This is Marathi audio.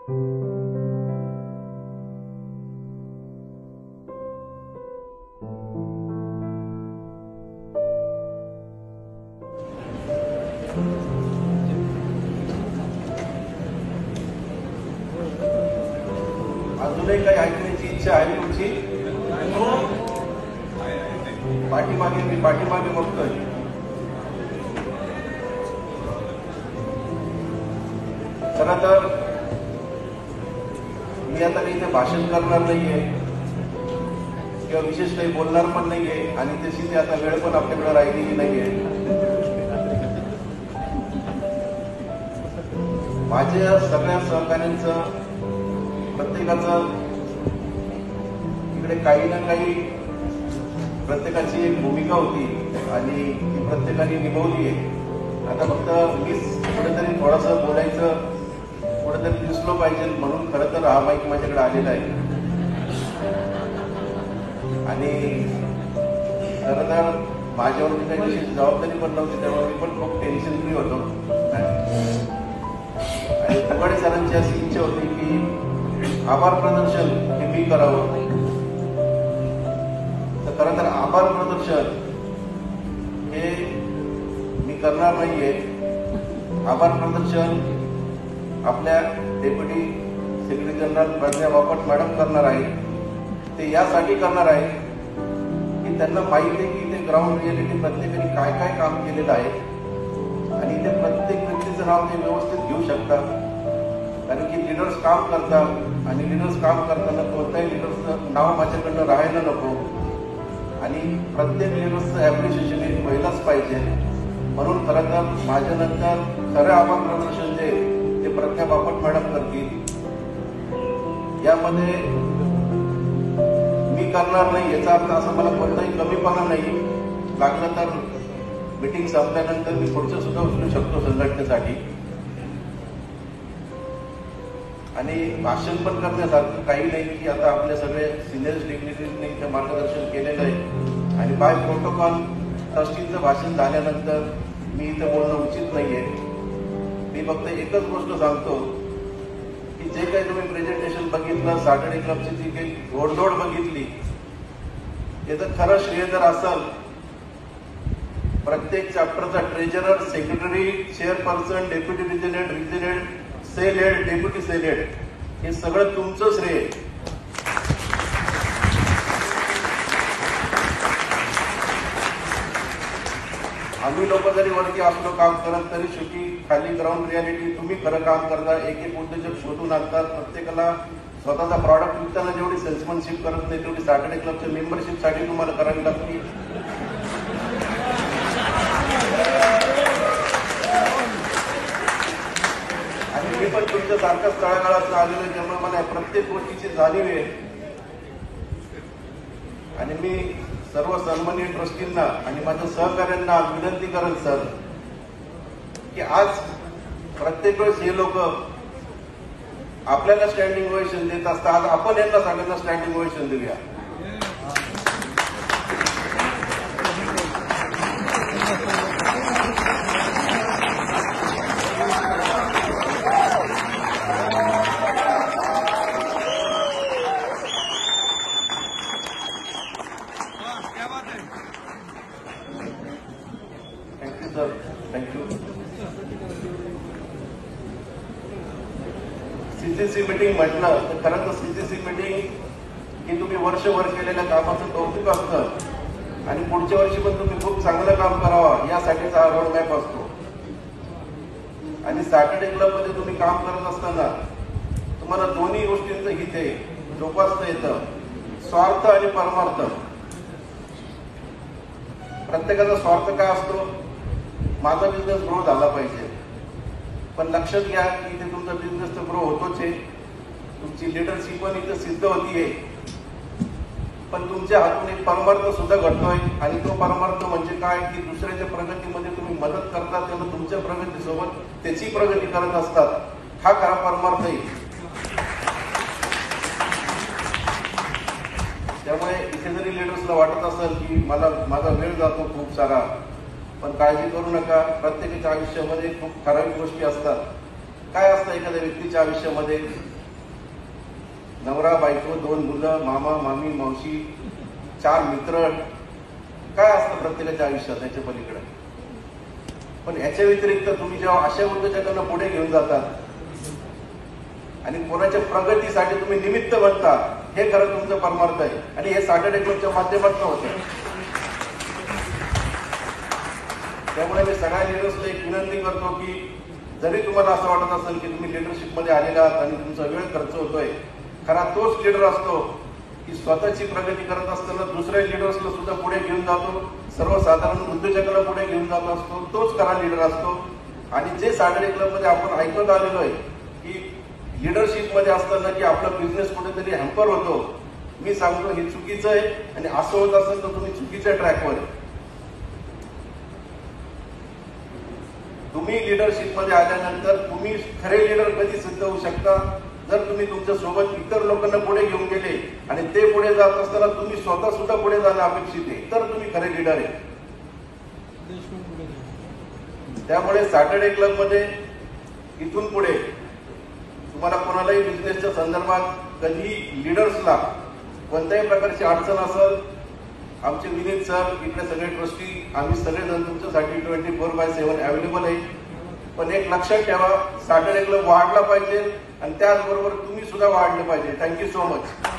अजूनही काही ऐकण्याची इच्छा आहे तुमची? पाठीमागे बघतोय. खरं तर मी आता काही इथे भाषण करणार नाहीये किंवा विशेष काही बोलणार पण नाहीये आणि तशी ती आता वेळ पण आपल्याकडे राहिलेली नाहीये. माझ्या सगळ्या सहकार्यांचं प्रत्येकाचं इकडे काही ना काही प्रत्येकाची एक भूमिका होती आणि ती प्रत्येकाने निभावली आहे. आता फक्त मीच कुठेतरी थोडंसं बोलायचं कुठेतरी दिसलो पाहिजे म्हणून खरं तर हा माईक माझ्याकडे आलेला आहे. आणि खरं तर माझ्यावरती काही विशेष जबाबदारी पण नव्हती त्यामुळे मी पण खूप टेन्शन फ्री होतो. आणि तुगाडे सरांची अशी इच्छा होती की आभार प्रदर्शन हे मी करावं. तर खरं तर आभार प्रदर्शन हे मी करणार नाहीये. आभार प्रदर्शन आपल्या deputy secretary general Pragya Bapat madam करणार आहे. ते यासाठी करणार आहे की त्यांना माहिती आहे की ते ग्राउंड रिअलिटी प्रत्येकाने काय काय काम केलेलं आहे आणि ते प्रत्येक व्यक्तीचं नाव ते व्यवस्थित घेऊ शकतात. कारण की लीडर्स काम करतात आणि लीडर्स काम करताना कोणत्याही लीडर्सचं नाव माझ्याकडनं राहायला नको आणि प्रत्येक लीडर्सचं ॲप्रिशिएशन हे पहिलंच पाहिजे. म्हणून खरं तर माझ्यानंतर खरं आभार प्रदर्शन जे ते प्रज्ञा बापट मॅडम करतील. यामध्ये मी करणार नाही याचा अर्थ असं मला कोणताही कमीपणा नाही. लागलं तर मीटिंग संपल्यानंतर मी पुढचं सुद्धा उचलू शकतो संघटनेसाठी. आणि भाषण पण करण्यासारखं काही नाही की आता आपल्या सगळे सिनियर डिग्निटरीजने इथे मार्गदर्शन केलेलं आहे आणि बाय प्रोटोकॉल ट्रस्टीचं भाषण झाल्यानंतर मी इथं बोलणं उचित नाहीये. मी फक्त एकच गोष्ट सांगतो की जे काही तुम्ही प्रेझेंटेशन बघितलं सॅटर्डे क्लबची जी काही घोडदौड बघितली याचं खरं श्रेय जर असेल प्रत्येक चॅप्टरचा treasurer secretary chairperson deputy region head cell head deputy cell head हे सगळं तुमचं श्रेय. आम्ही लोक जरी वरती असलो काम करत तरी शेवटी खाली ग्राउंड रियालिटी तुम्ही खरं काम करता. एक एक उद्योजक शोधून आणतात. प्रत्येकाला स्वतःचा प्रॉडक्ट विकताना जेवढी सेल्समनशिप करत नाही तेवढी सॅटर्डे क्लबच्या मेंबरशिपसाठी तुम्हाला करावी लागते. आणि मी पण तुमच्या सारखाच तळागाळात आलेलो आहे त्यामुळे मला प्रत्येक गोष्टीची जाणीव आहे. आणि मी सर्व सन्माननीय ट्रस्टींना आणि माझ्या सहकार्यांना विनंती करेन सर की आज प्रत्येक वेळेस हे लोक आपल्याला स्टँडिंग ओवेशन देत असतात. आज आपण यांना सगळ्यांना स्टँडिंग ओवेशन देऊया. Thank you sir. Thank you. CCC meeting म्हटलं तर खरं तर सीसीसी मीटिंग ही तुम्ही वर्षभर केलेल्या कामाचं कौतुक असतं आणि पुढच्या वर्षी पण तुम्ही खूप चांगलं काम करावं यासाठीचा हा रोड मॅप असतो. आणि सॅटर्डे क्लब मध्ये तुम्ही काम करत असताना तुम्हाला दोन्ही गोष्टींचं हित आहे जोपासता येतं. स्वार्थ आणि परमार्थ. प्रत्येकाचा स्वार्थ काय असतो माझा बिझनेस ग्रो झाला पाहिजे. पण लक्षात घ्या की इथे तुमचा बिझनेस तर ग्रो होतोच आहे. तुमची लिडरशिप पण इथे सिद्ध होतीये. पण तुमच्या हातून एक परमार्थ सुद्धा घडतोय आणि तो परमार्थ म्हणजे काय की दुसऱ्याच्या प्रगतीमध्ये तुम्ही मदत करता तेव्हा तुमच्या प्रगतीसोबत त्याची प्रगती करत असतात. हा खरा परमार्थ आहे. त्यामुळे इथे जरी लिडर्सला वाटत असेल की माझा वेळ जातो खूप सारा पण काळजी करू नका. प्रत्येकाच्या आयुष्यामध्ये खूप ठराविक गोष्टी असतात. काय असतं एखाद्या व्यक्तीच्या आयुष्यामध्ये नवरा बायको, 2 मुलं, मामा मामी, मावशी, 4 मित्र, काय असतं प्रत्येकाच्या आयुष्यात याच्या पलीकडे. पण याच्या व्यतिरिक्त तुम्ही जेव्हा अशा उद्योजकांना पुढे घेऊन जातात आणि कोणाच्या प्रगतीसाठी तुम्ही निमित्त बनता, हे खरं तुमचं परमार्थ आहे. आणि हे सॅटर्डे क्लबच्या माध्यमातून होतं. त्यामुळे मी सगळ्या लिडर्सला एक विनंती करतो की जरी तुम्हाला असं वाटत असेल की तुम्ही लिडरशिप मध्ये आलेला आहात आणि तुमचा वेळ खर्च होतोय, खरा तोच लिडर असतो की स्वतःची प्रगती करत असताना दुसऱ्या लिडर्सला सुद्धा पुढे घेऊन जातो, सर्वसाधारण उद्योजकाला पुढे घेऊन जात असतो. तोच खरा लिडर असतो. आणि जे सॅटर्डे क्लब मध्ये आपण ऐकत आलेलो आहे की लिडरशिप मध्ये असताना की आपला बिझनेस कुठेतरी हॅम्पर होतो, मी सांगतो हे चुकीचं आहे. आणि असं होत असेल तर तुम्ही चुकीच्या ट्रॅकवर आहे. तुम्ही लिडरशिप मध्ये आल्यानंतर तुम्ही खरे लिडर कधी सिद्ध होऊ शकता, जर तुम्ही तुमच्या सोबत इतर लोकांना पुढे घेऊन गेले आणि ते पुढे जात असताना तुम्ही स्वतः सुद्धा पुढे जाणं अपेक्षित आहे, तर तुम्ही खरे लिडर आहे. त्यामुळे सॅटर्डे क्लब मध्ये इथून पुढे तुम्हाला कोणालाही बिझनेसच्या संदर्भात कधी लिडर्सला कोणत्याही प्रकारची अडचण असेल, आमचे विनीत सर, इकडे सगळे ट्रस्टी, आम्ही सगळेजण तुमच्यासाठी 24/7 अवेलेबल आहे. पण एक लक्षात ठेवा, सॅटर्डे क्लब वाढला पाहिजे आणि त्याचबरोबर तुम्ही सुद्धा वाढले पाहिजे. Thank you so much.